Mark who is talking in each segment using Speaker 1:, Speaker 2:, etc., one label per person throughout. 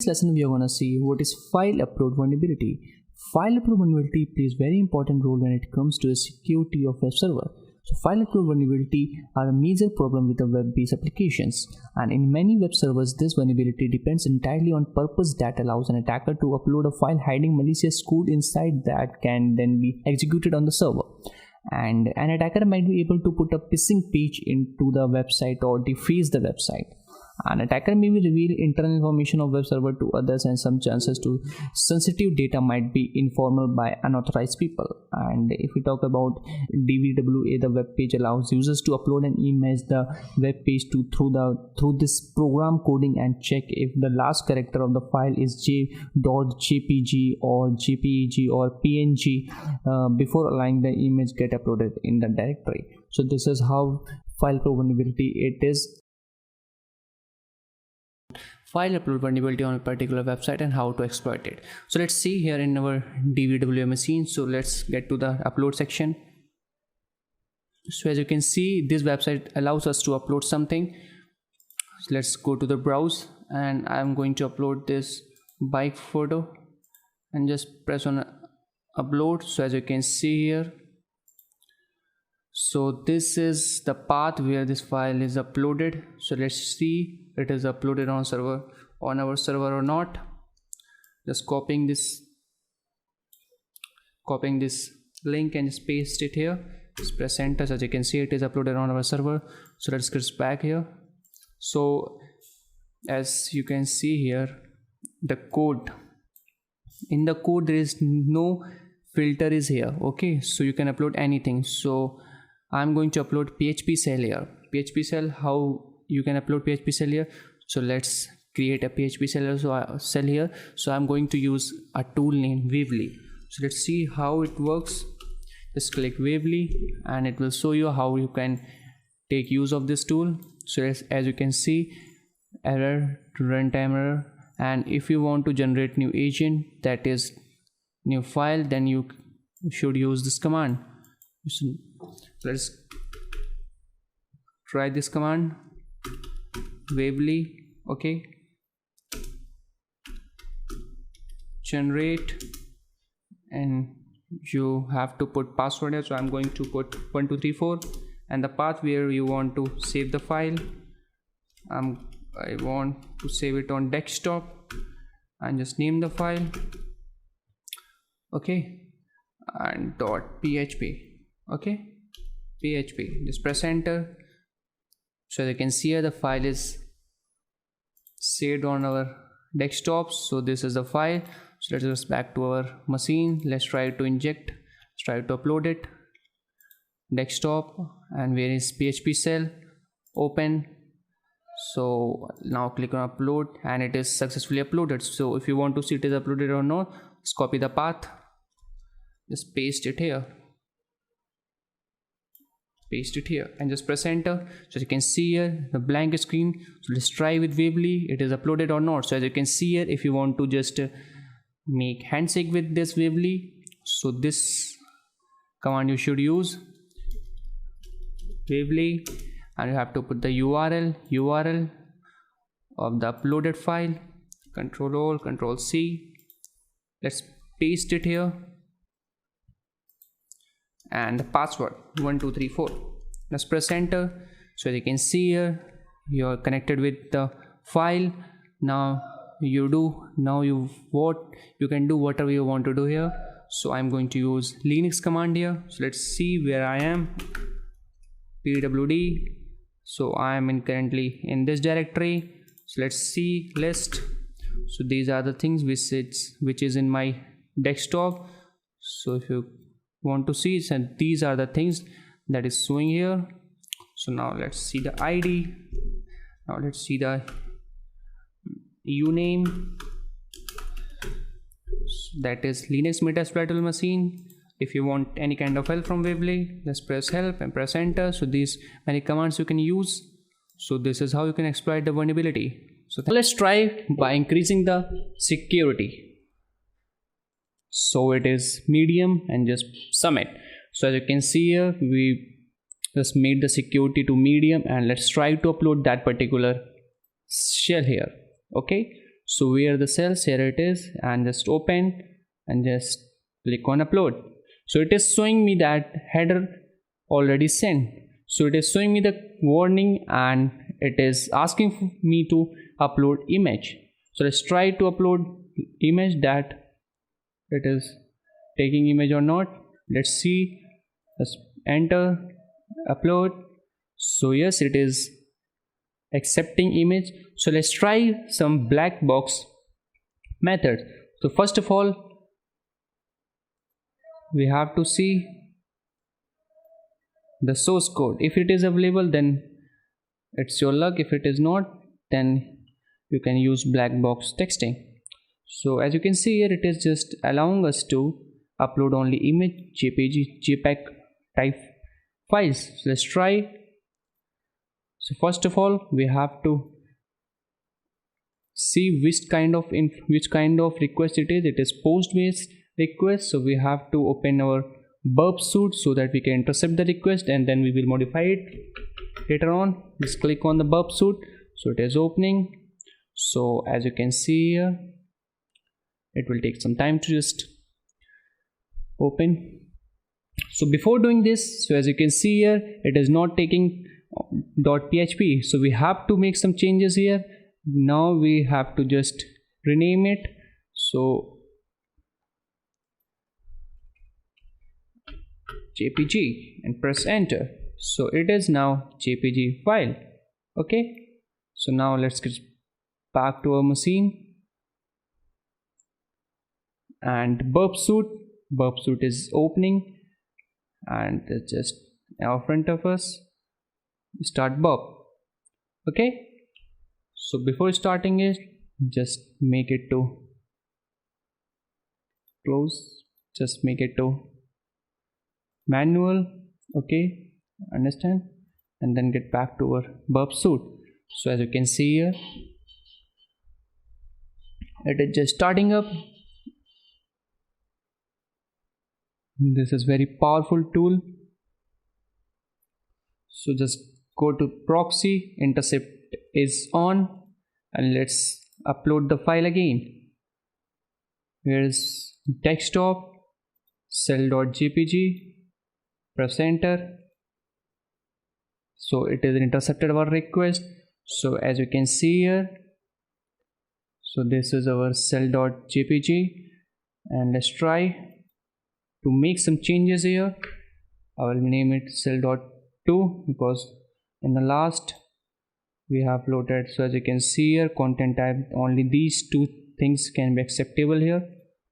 Speaker 1: In this lesson we are going to see what is file upload vulnerability. File upload vulnerability plays very important role when it comes to the security of web server. So file upload vulnerability are a major problem with the web-based applications, and in many web servers this vulnerability depends entirely on purpose that allows an attacker to upload a file hiding malicious code inside that can then be executed on the server. And an attacker might be able to put a phishing page into the website or deface the website. An attacker may reveal internal information of web server to others, and some chances to sensitive data might be informal by unauthorized people. And if we talk about DVWA, the web page allows users to upload an image the web page to through this program coding and check if the last character of the file is .jpg or jpeg or png before allowing the image get uploaded in the directory. So this is how file upload vulnerability it is. File upload vulnerability on a particular website and how to exploit it. So let's see here in our DVWA machine. So let's get to the upload section. So as you can see, this website allows us to upload something. So let's go to the browse, and I'm going to upload this bike photo and just press on upload. So as you can see here, so this is the path where this file is uploaded. So let's see it is uploaded on our server or not. Just copying this link and just paste it here. Just press enter. So as you can see, it is uploaded on our server. So let's get back here. So as you can see here, the code, in the code there is no filter is here. Okay, so you can upload anything. So I'm going to upload PHP cell here. PHP cell, how you can upload PHP cell here. So let's create a PHP cell here. So I'm going to use a tool named Weebly. So let's see how it works. Just click Weebly and it will show you how you can take use of this tool. So as you can see, error, runtime error, and if you want to generate new agent, that is new file, then you should use this command. So let's try this command, Weebly. Okay, generate, and you have to put password here. So I'm going to put 1234 and the path where you want to save the file. I want to save it on desktop and just name the file. Okay, and .php. Okay, PHP. Just press enter. So you can see here the file is saved on our desktop. So this is the file. So let's just back to our machine. Let's try to inject. Let's try to upload it. Desktop, and where is PHP cell? Open. So now click on upload, and it is successfully uploaded. So if you want to see it is uploaded or not, just copy the path. Just paste it here. Paste it here and just press enter. So you can see here the blank screen. So let's try with Weebly, it is uploaded or not. So as you can see here, if you want to just make handshake with this Weebly, so this command you should use, Weebly, and you have to put the URL of the uploaded file. Control Control C. Let's paste it here. And the password 1234. Let's press enter. So as you can see here, you're connected with the file. Now you can do whatever you want to do here. So I'm going to use Linux command here. So let's see where I am. pwd. So I am currently in this directory. So let's see list. So these are the things which is in my desktop. So if you want to see, and these are the things that is showing here. So now let's see the ID. Now let's see the uname. So that is Linux Metasploitable machine. If you want any kind of help from Weebly, let's press help and press enter. So these many commands you can use. So this is how you can exploit the vulnerability. So let's try by increasing the security. So it is medium and just sum it. So as you can see here, we just made the security to medium, and let's try to upload that particular shell here. Okay, So where the cells, here it is, and just open and just click on upload. So it is showing me that header already sent. So it is showing me the warning and it is asking me to upload image. So let's try to upload image, that it is taking image or not. Let's see. Let's enter, upload. So yes, it is accepting image. So let's try some black box method. So first of all, we have to see the source code. If it is available, then it's your luck. If it is not, then you can use black box texting. So as you can see here, it is just allowing us to upload only image, JPG, JPEG type files. So let's try. So first of all, we have to see which kind of request it is. It is post based request, so we have to open our burp suite so that we can intercept the request, and then we will modify it later on. Just click on the burp suite. So it is opening. So as you can see here, it will take some time to just open. So before doing this, so as you can see here, it is not taking .php, so we have to make some changes here. Now we have to just rename it. So JPG and press enter. So it is now JPG file. Okay, so now let's get back to our machine, and burp suite is opening, and it's just in front of us. Start burp. Okay, so before starting it, just make it to close, just make it to manual. Okay, understand, and then get back to our burp suite. So as you can see here, it is just starting up. This is very powerful tool. So just go to proxy, intercept is on, and let's upload the file again. Here is desktop, cell.jpg, press enter. So it is intercepted our request. So as you can see here, so this is our cell.jpg, and let's try to make some changes here. I will name it cell.2 because in the last we have loaded. So as you can see here, content type, only these two things can be acceptable here.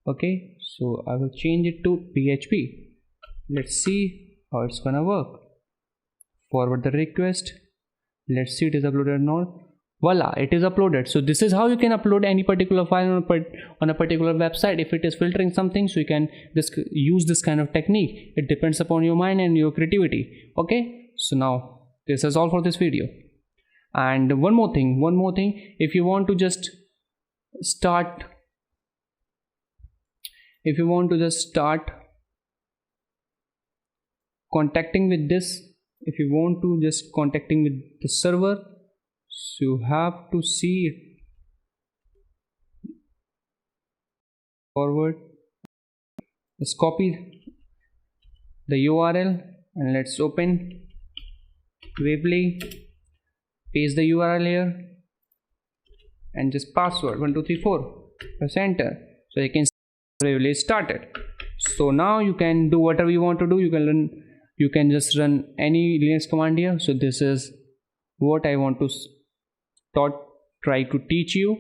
Speaker 1: Okay, so I will change it to PHP. Let's see how it's gonna work. Forward the request. Let's see it is uploaded or not. Voila, it is uploaded. So this is how you can upload any particular file on a particular website. If it is filtering something, so you can use this kind of technique. It depends upon your mind and your creativity. Okay, so now this is all for this video. And one more thing, if you want to just start contacting with this, if you want to just contacting with the server, so you have to see it forward. Let's copy the URL and let's open Weebly, paste the URL here, and just password 1234, press enter. So you can see Weebly is started. So now you can do whatever you want to do. You can just run any Linux command here. So this is what I want to try to teach you.